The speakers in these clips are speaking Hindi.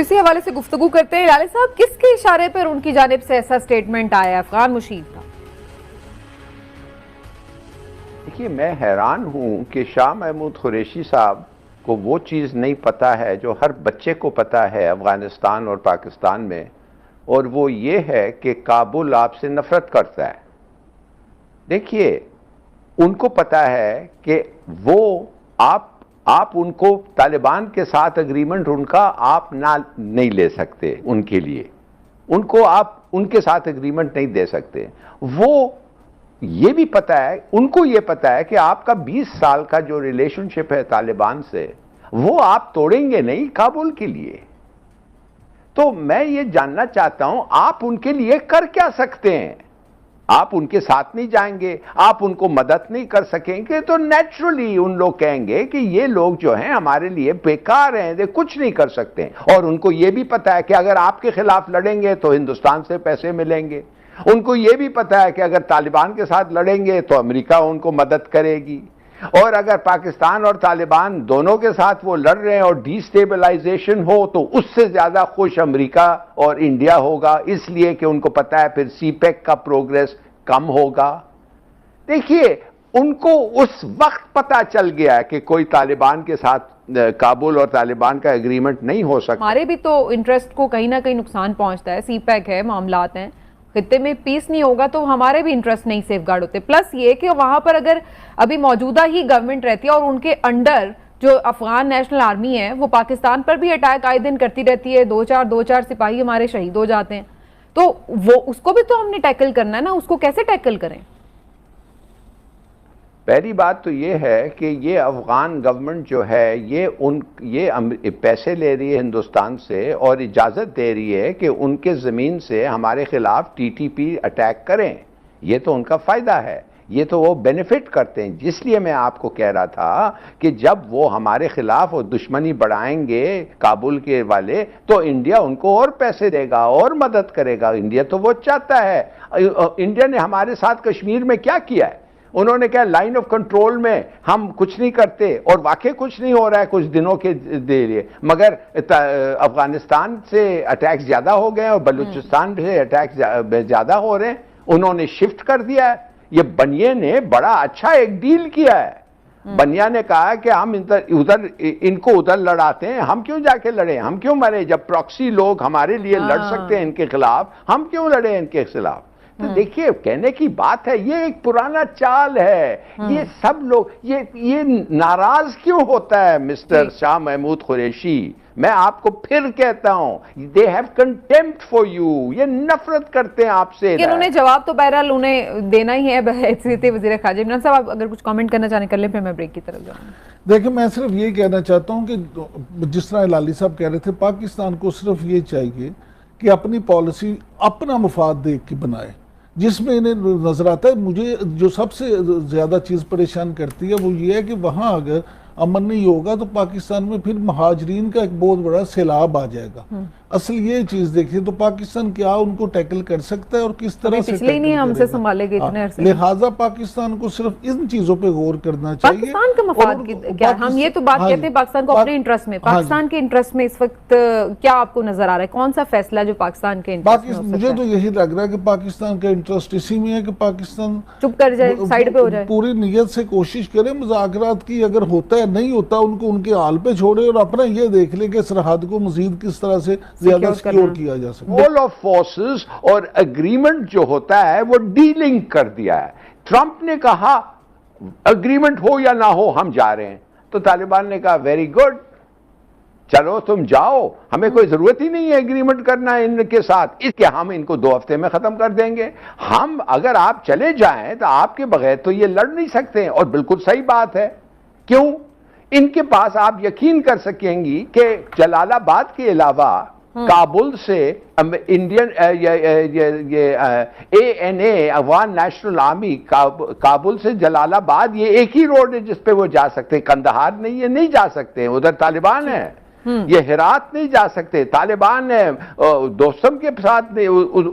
इसी हवाले से गुफ्तगू करते हैं। लाले साहब, किसके इशारे पर उनकी जानिब से ऐसा स्टेटमेंट आया अफगान मुशीर का? देखिए, मैं हैरान हूं कि शाह महमूद कुरैशी साहब को वो चीज़ नहीं पता है जो हर बच्चे को पता है अफगानिस्तान और पाकिस्तान में, और वो ये है कि काबुल आपसे नफरत करता है। देखिए, उनको पता है कि वो आप उनको तालिबान के साथ एग्रीमेंट उनका आप ना नहीं ले सकते, उनके लिए उनको आप उनके साथ एग्रीमेंट नहीं दे सकते। वो ये भी पता है, उनको ये पता है कि आपका 20 साल का जो रिलेशनशिप है तालिबान से, वो आप तोड़ेंगे नहीं काबुल के लिए। तो मैं ये जानना चाहता हूं, आप उनके लिए कर क्या सकते हैं? आप उनके साथ नहीं जाएंगे, आप उनको मदद नहीं कर सकेंगे, तो नेचुरली उन लोग कहेंगे कि ये लोग जो हैं हमारे लिए बेकार हैं, वे कुछ नहीं कर सकते। और उनको ये भी पता है कि अगर आपके खिलाफ लड़ेंगे तो हिंदुस्तान से पैसे मिलेंगे। उनको ये भी पता है कि अगर तालिबान के साथ लड़ेंगे तो अमेरिका उनको मदद करेगी, और अगर पाकिस्तान और तालिबान दोनों के साथ वो लड़ रहे हैं और डिस्टेबलाइजेशन हो तो उससे ज्यादा खुश अमेरिका और इंडिया होगा, इसलिए कि उनको पता है फिर सीपेक का प्रोग्रेस कम होगा। देखिए, उनको उस वक्त पता चल गया है कि कोई तालिबान के साथ काबुल और तालिबान का एग्रीमेंट नहीं हो सकता। हमारे भी तो इंटरेस्ट को कहीं ना कहीं नुकसान पहुंचता है, सीपैक है, मामलात हैं, खित्ते में पीस नहीं होगा तो हमारे भी इंटरेस्ट नहीं सेफ गार्ड होते। प्लस ये कि वहां पर अगर अभी मौजूदा ही गवर्नमेंट रहती है और उनके अंडर जो अफगान नेशनल आर्मी है वो पाकिस्तान पर भी अटैक आए दिन करती रहती है, दो चार सिपाही हमारे शहीद हो जाते हैं, तो वो उसको भी तो हमने टैकल करना है ना। उसको कैसे टैकल करें? पहली बात तो ये है कि ये अफगान गवर्नमेंट जो है ये पैसे ले रही है हिंदुस्तान से और इजाज़त दे रही है कि उनके ज़मीन से हमारे खिलाफ टीटीपी अटैक करें। ये तो उनका फ़ायदा है, ये तो वो बेनिफिट करते हैं। जिसलिए मैं आपको कह रहा था कि जब वो हमारे खिलाफ वो दुश्मनी बढ़ाएंगे काबुल के वाले, तो इंडिया उनको और पैसे देगा और मदद करेगा। इंडिया तो वो चाहता है। इंडिया ने हमारे साथ कश्मीर में क्या किया है? उन्होंने कहा लाइन ऑफ कंट्रोल में हम कुछ नहीं करते, और वाकई कुछ नहीं हो रहा है कुछ दिनों के लिए, मगर अफगानिस्तान से अटैक्स ज्यादा हो गए और बलूचिस्तान से अटैक्स ज्यादा हो रहे हैं। उन्होंने शिफ्ट कर दिया है। ये बनिया ने बड़ा अच्छा एक डील किया है। बनिया ने कहा कि हम इनको उधर लड़ाते हैं, हम क्यों जाके लड़े, हम क्यों मरे, जब प्रॉक्सी लोग हमारे लिए लड़ सकते हैं इनके खिलाफ, हम क्यों लड़े इनके खिलाफ। तो देखिए, कहने की बात है, ये एक पुराना चाल है। ये सब लोग ये नाराज क्यों होता है मिस्टर शाह महमूद कुरैशी? मैं आपको फिर कहता हूं, they have contempt for you. ये नफरत करते हैं आपसे। उन्होंने जवाब तो बहरहाल उन्हें देना ही है हैसियत वज़ीर ख़ारिजा। इमरान साहब, आप अगर कुछ कमेंट करना चाहें कर लें, फिर मैं ब्रेक की तरफ जाऊंगा। देखिए, मैं सिर्फ ये कहना चाहता हूं कि जिस तरह लाली साहब कह रहे थे, पाकिस्तान को सिर्फ ये चाहिए कि अपनी पॉलिसी अपना मुफाद देख के बनाए, जिसमें इन्हें नजर आता है। मुझे जो सबसे ज्यादा चीज परेशान करती है वो ये है कि वहां अगर अमन नहीं होगा तो पाकिस्तान में फिर महाजरीन का एक बहुत बड़ा सैलाब आ जाएगा। असल ये चीज देखिए तो पाकिस्तान क्या उनको टैकल कर सकता है और किस तरह से पिछले नहीं हमसे संभालेगा इतने अरसे। लिहाजा पाकिस्तान को सिर्फ इन चीजों पे गौर करना चाहिए। पाकिस्तान का मफाद क्या, हम ये तो बात कहते हैं पाकिस्तान को अपने इंटरेस्ट में, पाकिस्तान के इंटरेस्ट में इस वक्त क्या आपको नजर आ रहा है? कौन सा फैसला जो पाकिस्तान के इंटरेस्ट में? मुझे तो यही लग रहा है कि पाकिस्तान का इंटरेस्ट इसी में है कि पाकिस्तान चुप कर जाए, साइड पे हो जाए, पूरी नियत से कोशिश करे मुज़ाकरात की। अगर होता है नहीं होता उनको उनके हाल पे छोड़े और अपना ये देख ले कि सरहद को मजीद किस तरह से ज्यादा सिक्योर किया जा सकता है। ऑल ऑफ फोर्सेस और एग्रीमेंट जो होता है वो डीलिंग कर दिया है। ट्रंप ने कहा एग्रीमेंट हो या ना हो हम जा रहे हैं, तो तालिबान ने कहा वेरी गुड, चलो तुम जाओ, हमें कोई जरूरत ही नहीं है एग्रीमेंट करना है इनके साथ, इसके हम इनको 2 हफ्ते में खत्म कर देंगे। हम अगर आप चले जाएं तो आपके बगैर तो ये लड़ नहीं सकते। और बिल्कुल सही बात है। क्यों? इनके पास आप यकीन कर सकेंगी कि जलालाबाद के अलावा काबुल से Indian ANA Afghan national army Kabul से जलालाबाद ये एक ही रोड है जिस पे वो जा सकते हैं। कंदहार नहीं, ये नहीं जा सकते, उधर तालिबान है। ये हेरात नहीं जा सकते, तालिबान है। दोस्तम के साथ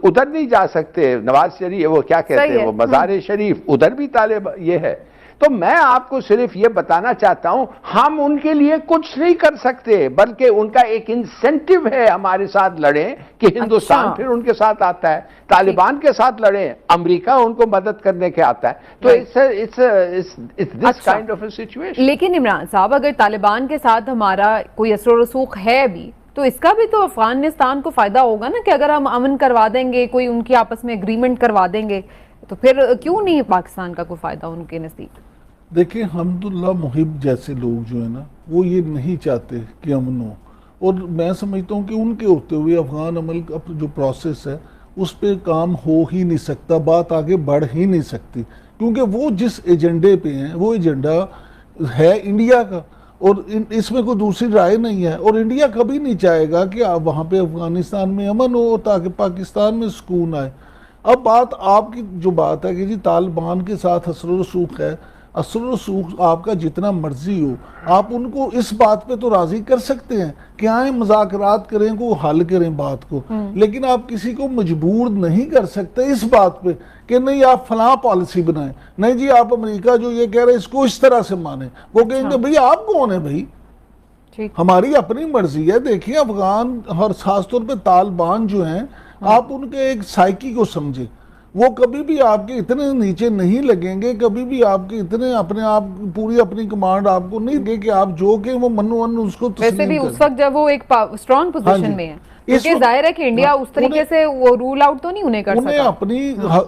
उधर नहीं जा सकते। नवाज शरीफ वो क्या कहते हैं, वो मज़ार शरीफ, उधर भी तालिबान ये है। तो मैं आपको सिर्फ ये बताना चाहता हूं, हम उनके लिए कुछ नहीं कर सकते, बल्कि उनका एक इंसेंटिव है हमारे साथ लड़े कि हिंदुस्तान फिर उनके साथ आता है, तालिबान के साथ लड़े, अमेरिका उनको मदद करने के आता है। तो it's this kind of a situation. लेकिन इमरान साहब, अगर तालिबान के साथ हमारा कोई असर रसूख है भी, तो इसका भी तो अफगानिस्तान को फायदा होगा ना, कि अगर हम अमन करवा देंगे, कोई उनकी आपस में एग्रीमेंट करवा देंगे, तो फिर क्यों नहीं पाकिस्तान का कोई फायदा उनके नजदीक? देखिए, हमदुल्ला मुहिब जैसे लोग जो है ना, वो ये नहीं चाहते कि अमन हो, और मैं समझता हूँ कि उनके होते हुए अफगान अमल का जो प्रोसेस है उस पर काम हो ही नहीं सकता, बात आगे बढ़ ही नहीं सकती, क्योंकि वो जिस एजेंडे पे हैं वो एजेंडा है इंडिया का, और इसमें कोई दूसरी राय नहीं है। और इंडिया कभी नहीं चाहेगा कि आप वहाँ पे अफगानिस्तान में अमन हो ताकि पाकिस्तान में सुकून आए। अब बात आपकी जो बात है कि जी तालिबान के साथ असर रसूख है, असर रसूख आपका जितना मर्जी हो, आप उनको इस बात पे तो राजी कर सकते हैं कि आए मुज़ाकरात करें, को हल करें बात को, लेकिन आप किसी को मजबूर नहीं कर सकते इस बात पे कि नहीं आप फलां पॉलिसी बनाएं, नहीं जी आप अमेरिका जो ये कह रहे हैं इसको इस तरह से माने। वो कहेंगे भाई आप कौन है भाई, हमारी अपनी मर्जी है। देखिए अफगान और खासतौर पे तालिबान जो हैं, आप उनके एक साइकी को समझे, वो कभी भी आपके इतने नीचे नहीं लगेंगे, कभी भी आपके इतने अपने आप पूरी अपनी कमांड आपको नहीं देंगे कि आप जो के वो मनोवन उसको वैसे भी उस वक्त जब वो एक स्ट्रॉन्ग पोजीशन में है, क्योंकि जाहिर है कि इंडिया उस तरीके से वो रूल आउट तो नहीं उन्हें कर उन्हें सका। अपनी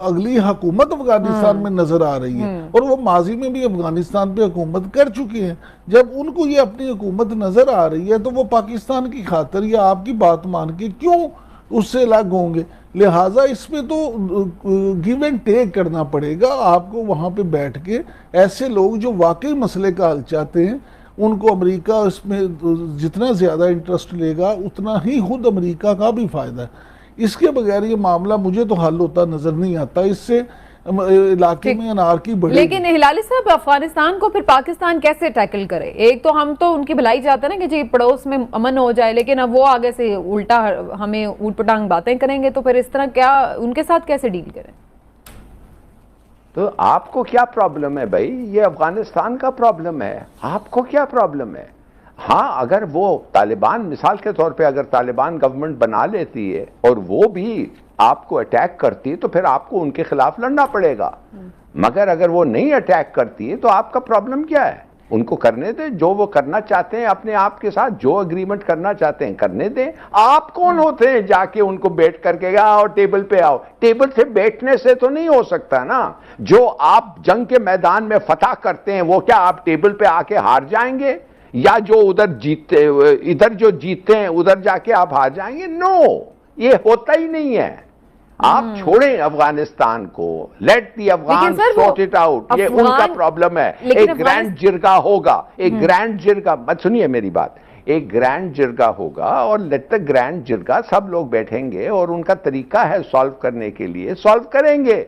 अगली हुकूमत अफगानिस्तान में नजर आ रही है, और वो माजी में भी अफगानिस्तान पे हुकूमत कर चुके हैं। जब उनको ये अपनी हुकूमत नजर आ रही है तो वो पाकिस्तान की खातिर या आपकी बात मान के क्यों उससे अलग होंगे। लिहाजा इसमें तो गिव एंड टेक करना पड़ेगा आपको, वहाँ पे बैठ के ऐसे लोग जो वाकई मसले का हल चाहते हैं, उनको अमेरिका इसमें जितना ज़्यादा इंटरेस्ट लेगा उतना ही खुद अमेरिका का भी फ़ायदा है। इसके बगैर ये मामला मुझे तो हल होता नज़र नहीं आता, इससे इलाके में अनारकी बढ़ेगी। लेकिन हिलाली साहब, अफगानिस्तान को फिर पाकिस्तान कैसे टैकल करे? एक तो हम तो उनकी भलाई चाहते हैं ना कि जी पड़ोस में अमन हो जाए, लेकिन अब वो आगे से उल्टा हमें ऊट पटांग बातें करेंगे, तो फिर इस तरह क्या उनके साथ कैसे डील करें? तो आपको क्या प्रॉब्लम है भाई? ये अफगानिस्तान का प्रॉब्लम है, आपको क्या प्रॉब्लम है? हाँ, अगर वो तालिबान, मिसाल के तौर पे अगर तालिबान गवर्नमेंट बना लेती है और वो भी आपको अटैक करती है, तो फिर आपको उनके खिलाफ लड़ना पड़ेगा। मगर अगर वो नहीं अटैक करती है तो आपका प्रॉब्लम क्या है? उनको करने दें जो वो करना चाहते हैं, अपने आप के साथ जो एग्रीमेंट करना चाहते हैं करने दें। आप कौन होते हैं जाके उनको बैठ करके आओ टेबल पे आओ? टेबल से बैठने से तो नहीं हो सकता ना। जो आप जंग के मैदान में फतह करते हैं वो क्या आप टेबल पे आके हार जाएंगे? या जो उधर जीतते, इधर जो जीतते हैं उधर जाके आप हार जाएंगे? नो, ये होता ही नहीं है। आप छोड़ें अफगानिस्तान को, let the Afghan sort it out. ये उनका प्रॉब्लम है। एक ग्रैंड जिरगा होगा, एक ग्रैंड जिरगा, मत सुनिए मेरी बात, एक ग्रैंड जिरगा होगा और लेट द ग्रैंड जिरगा, सब लोग बैठेंगे और उनका तरीका है सॉल्व करने के लिए, सॉल्व करेंगे।